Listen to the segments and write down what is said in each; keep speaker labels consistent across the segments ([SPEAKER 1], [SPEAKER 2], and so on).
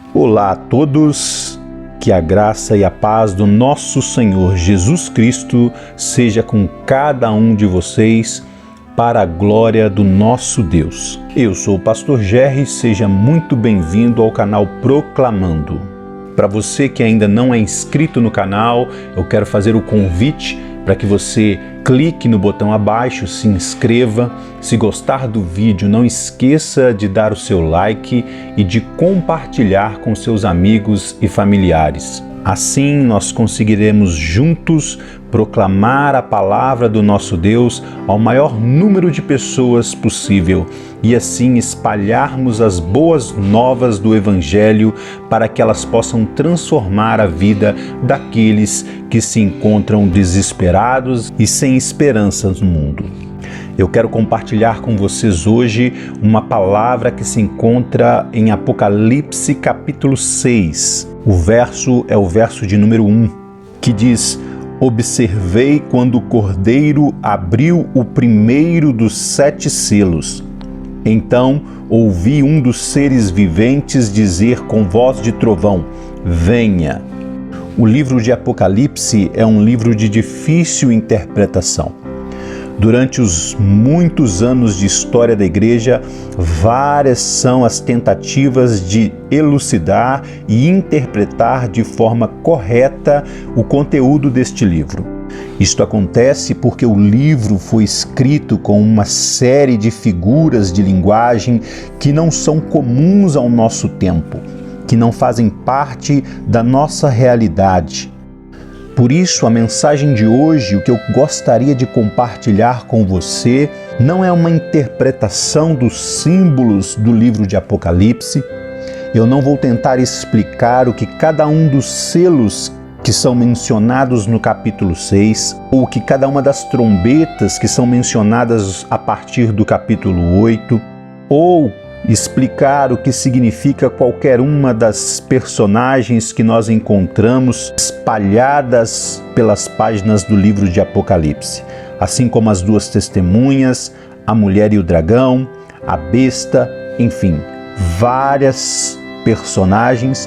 [SPEAKER 1] Olá a todos, que a graça e a paz do nosso Senhor Jesus Cristo seja com cada um de vocês, para a glória do nosso Deus. Eu sou o Pastor Gerry, seja muito bem-vindo ao canal Proclamando. Para você que ainda não é inscrito no canal, eu quero fazer o convite para que você clique no botão abaixo, se inscreva. Se gostar do vídeo, não esqueça de dar o seu like e de compartilhar com seus amigos e familiares. Assim nós conseguiremos juntos proclamar a palavra do nosso Deus ao maior número de pessoas possível e assim espalharmos as boas novas do Evangelho para que elas possam transformar a vida daqueles que se encontram desesperados e sem esperança no mundo. Eu quero compartilhar com vocês hoje uma palavra que se encontra em Apocalipse capítulo 6. O verso é o verso de número 1, que diz: Observei quando o Cordeiro abriu o primeiro dos 7 selos. Então ouvi um dos seres viventes dizer com voz de trovão: Venha! O livro de Apocalipse é um livro de difícil interpretação. Durante os muitos anos de história da igreja, várias são as tentativas de elucidar e interpretar de forma correta o conteúdo deste livro. Isto acontece porque o livro foi escrito com uma série de figuras de linguagem que não são comuns ao nosso tempo, que não fazem parte da nossa realidade. Por isso, a mensagem de hoje, o que eu gostaria de compartilhar com você, não é uma interpretação dos símbolos do livro de Apocalipse. Eu não vou tentar explicar o que cada um dos selos que são mencionados no capítulo 6, ou que cada uma das trombetas que são mencionadas a partir do capítulo 8, ou explicar o que significa qualquer uma das personagens que nós encontramos espalhadas pelas páginas do livro de Apocalipse, assim como as 2 testemunhas, a mulher e o dragão, a besta, enfim, várias personagens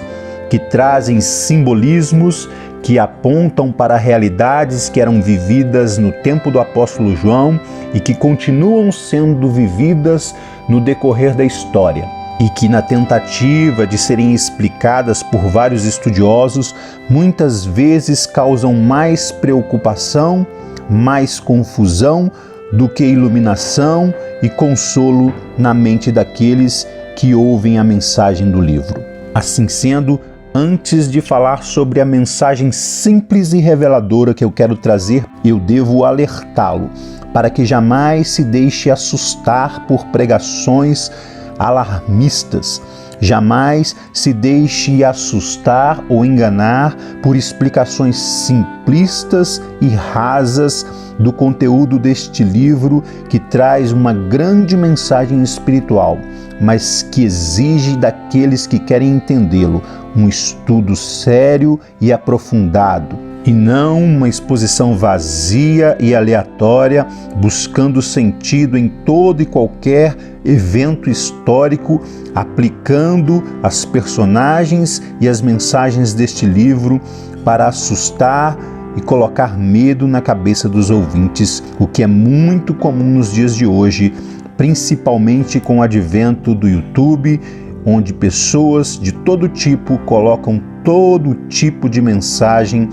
[SPEAKER 1] que trazem simbolismos que apontam para realidades que eram vividas no tempo do apóstolo João e que continuam sendo vividas no decorrer da história, e que na tentativa de serem explicadas por vários estudiosos, muitas vezes causam mais preocupação, mais confusão do que iluminação e consolo na mente daqueles que ouvem a mensagem do livro. Assim sendo, antes de falar sobre a mensagem simples e reveladora que eu quero trazer, eu devo alertá-lo para que jamais se deixe assustar por pregações alarmistas, jamais se deixe assustar ou enganar por explicações simplistas e rasas do conteúdo deste livro que traz uma grande mensagem espiritual, mas que exige daqueles que querem entendê-lo um estudo sério e aprofundado, e não uma exposição vazia e aleatória, buscando sentido em todo e qualquer evento histórico, aplicando as personagens e as mensagens deste livro para assustar e colocar medo na cabeça dos ouvintes, o que é muito comum nos dias de hoje, principalmente com o advento do YouTube, onde pessoas de todo tipo colocam todo tipo de mensagem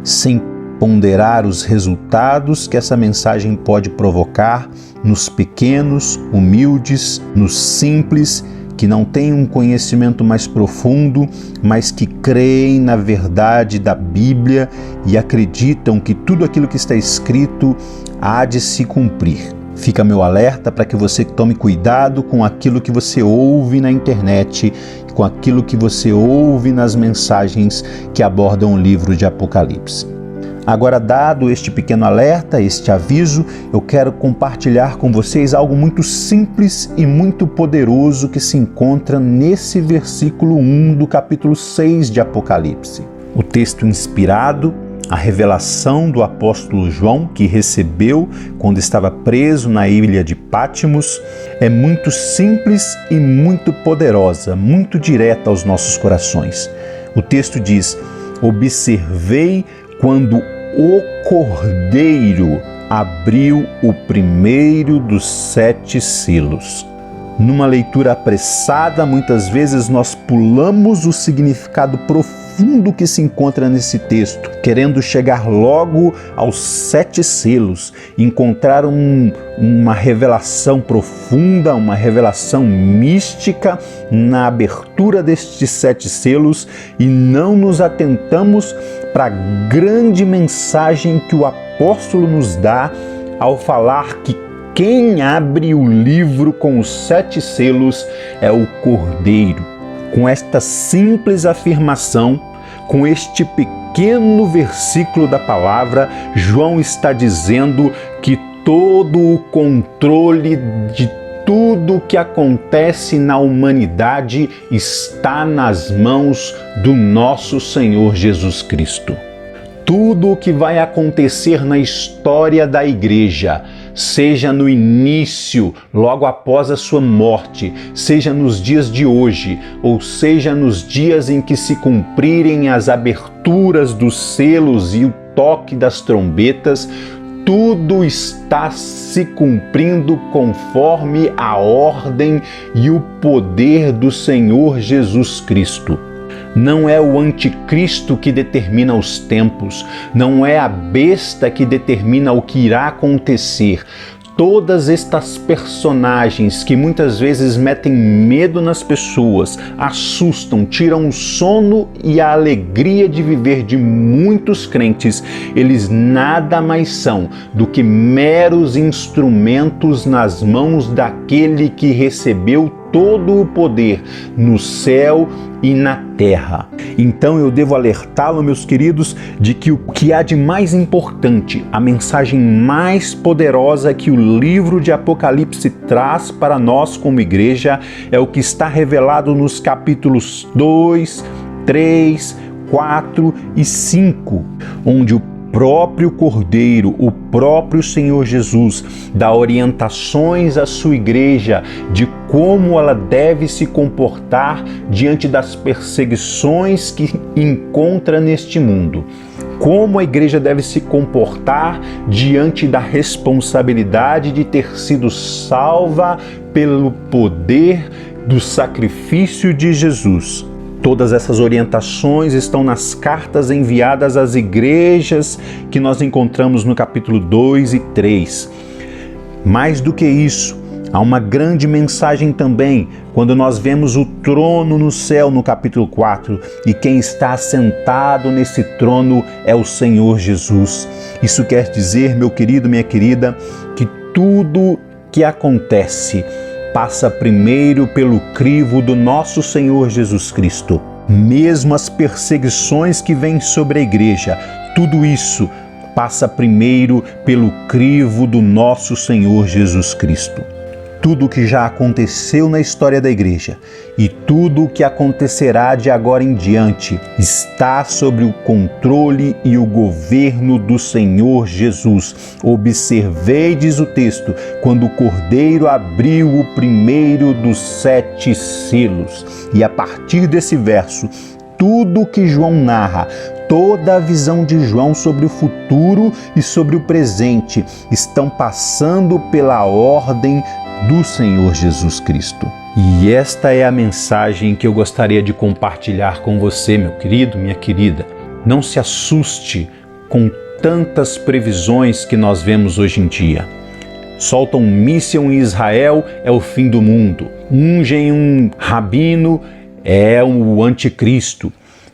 [SPEAKER 1] sem ponderar os resultados que essa mensagem pode provocar nos pequenos, humildes, nos simples, que não têm um conhecimento mais profundo, mas que creem na verdade da Bíblia e acreditam que tudo aquilo que está escrito há de se cumprir. Fica meu alerta para que você tome cuidado com aquilo que você ouve na internet, com aquilo que você ouve nas mensagens que abordam o livro de Apocalipse. Agora, dado este pequeno alerta, este aviso, eu quero compartilhar com vocês algo muito simples e muito poderoso que se encontra nesse versículo 1 do capítulo 6 de Apocalipse. O texto inspirado a revelação do apóstolo João, que recebeu quando estava preso na ilha de Patmos, é muito simples e muito poderosa, muito direta aos nossos corações. O texto diz: observei quando o Cordeiro abriu o primeiro dos 7 selos. Numa leitura apressada, muitas vezes nós pulamos o significado profundo que se encontra nesse texto, querendo chegar logo aos 7 selos, encontrar uma revelação profunda, uma revelação mística na abertura destes 7 selos, e não nos atentamos para a grande mensagem que o apóstolo nos dá ao falar que quem abre o livro com os 7 selos é o Cordeiro. Com esta simples afirmação, com este pequeno versículo da palavra, João está dizendo que todo o controle de tudo que acontece na humanidade está nas mãos do nosso Senhor Jesus Cristo. Tudo o que vai acontecer na história da igreja, seja no início, logo após a sua morte, seja nos dias de hoje, ou seja nos dias em que se cumprirem as aberturas dos selos e o toque das trombetas, tudo está se cumprindo conforme a ordem e o poder do Senhor Jesus Cristo. Não é o anticristo que determina os tempos, não é a besta que determina o que irá acontecer. Todas estas personagens que muitas vezes metem medo nas pessoas, assustam, tiram o sono e a alegria de viver de muitos crentes, eles nada mais são do que meros instrumentos nas mãos daquele que recebeu todo o poder no céu e na terra. Então eu devo alertá-lo, meus queridos, de que o que há de mais importante, a mensagem mais poderosa que o livro de Apocalipse traz para nós como igreja, é o que está revelado nos capítulos 2, 3, 4 e 5, onde o próprio Cordeiro, o próprio Senhor Jesus, dá orientações à sua igreja de como ela deve se comportar diante das perseguições que encontra neste mundo. Como a igreja deve se comportar diante da responsabilidade de ter sido salva pelo poder do sacrifício de Jesus. Todas essas orientações estão nas cartas enviadas às igrejas que nós encontramos no capítulo 2 e 3. Mais do que isso, há uma grande mensagem também quando nós vemos o trono no céu no capítulo 4, e quem está assentado nesse trono é o Senhor Jesus. Isso quer dizer, meu querido, minha querida, que tudo que acontece passa primeiro pelo crivo do nosso Senhor Jesus Cristo. Mesmo as perseguições que vêm sobre a igreja, tudo isso passa primeiro pelo crivo do nosso Senhor Jesus Cristo. Tudo o que já aconteceu na história da igreja e tudo o que acontecerá de agora em diante está sob o controle e o governo do Senhor Jesus. Observei, diz o texto, quando o Cordeiro abriu o primeiro dos 7 selos. E a partir desse verso, tudo o que João narra, toda a visão de João sobre o futuro e sobre o presente, estão passando pela ordem do Senhor Jesus Cristo. E esta é a mensagem que eu gostaria de compartilhar com você, meu querido, minha querida. Não se assuste com tantas previsões que nós vemos hoje em dia. Soltam um míssil em Israel, é o fim do mundo. Ungem um rabino, é o anticristo.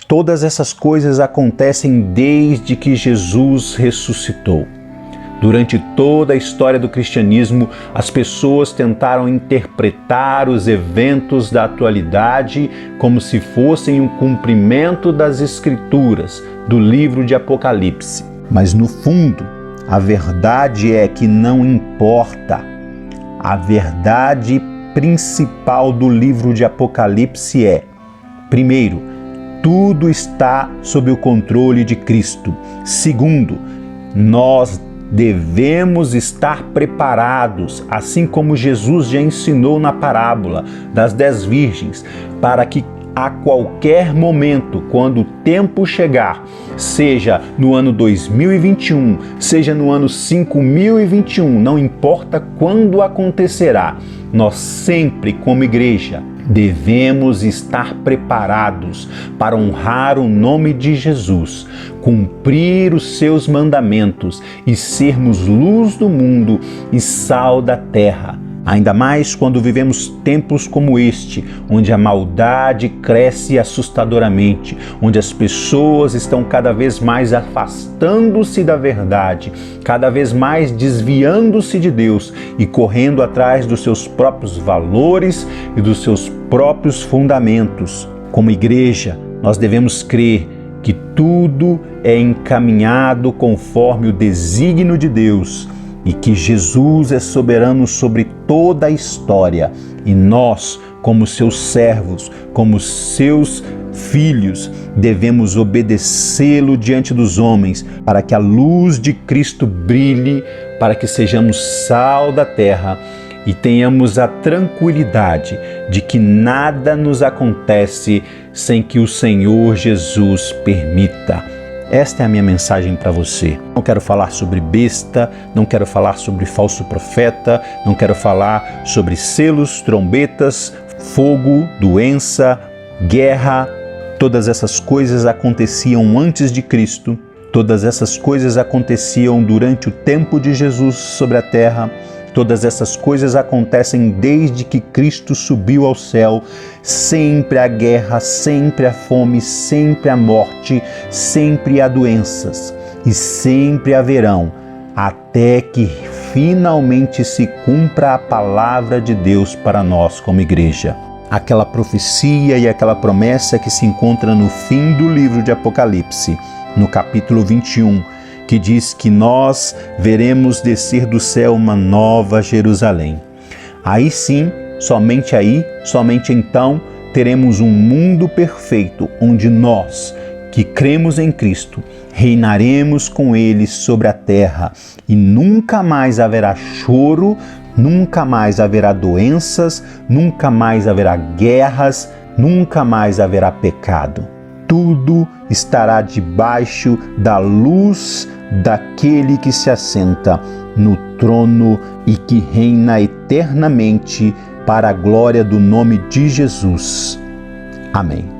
[SPEAKER 1] Todas essas coisas acontecem desde que Jesus ressuscitou. Durante toda a história do cristianismo, as pessoas tentaram interpretar os eventos da atualidade como se fossem um cumprimento das Escrituras, do livro de Apocalipse. Mas no fundo, a verdade é que não importa. A verdade principal do livro de Apocalipse é, primeiro, tudo está sob o controle de Cristo. Segundo, nós devemos estar preparados, assim como Jesus já ensinou na parábola das 10 virgens, para que a qualquer momento, quando o tempo chegar, seja no ano 2021, seja no ano 5021, não importa quando acontecerá, nós sempre, como igreja, devemos estar preparados para honrar o nome de Jesus, cumprir os seus mandamentos e sermos luz do mundo e sal da terra. Ainda mais quando vivemos tempos como este, onde a maldade cresce assustadoramente, onde as pessoas estão cada vez mais afastando-se da verdade, cada vez mais desviando-se de Deus e correndo atrás dos seus próprios valores e dos seus próprios fundamentos. Como igreja, nós devemos crer que tudo é encaminhado conforme o desígnio de Deus, e que Jesus é soberano sobre toda a história e nós, como seus servos, como seus filhos, devemos obedecê-lo diante dos homens para que a luz de Cristo brilhe, para que sejamos sal da terra e tenhamos a tranquilidade de que nada nos acontece sem que o Senhor Jesus permita. Esta é a minha mensagem para você. Não quero falar sobre besta, não quero falar sobre falso profeta, não quero falar sobre selos, trombetas, fogo, doença, guerra. Todas essas coisas aconteciam antes de Cristo, todas essas coisas aconteciam durante o tempo de Jesus sobre a terra. Todas essas coisas acontecem desde que Cristo subiu ao céu. Sempre há guerra, sempre há fome, sempre há morte, sempre há doenças e sempre haverão, até que finalmente se cumpra a palavra de Deus para nós como igreja. Aquela profecia e aquela promessa que se encontra no fim do livro de Apocalipse, no capítulo 21, que diz que nós veremos descer do céu uma nova Jerusalém. Aí sim, somente então, teremos um mundo perfeito, onde nós, que cremos em Cristo, reinaremos com Ele sobre a terra e nunca mais haverá choro, nunca mais haverá doenças, nunca mais haverá guerras, nunca mais haverá pecado. Tudo estará debaixo da luz daquele que se assenta no trono e que reina eternamente para a glória do nome de Jesus. Amém.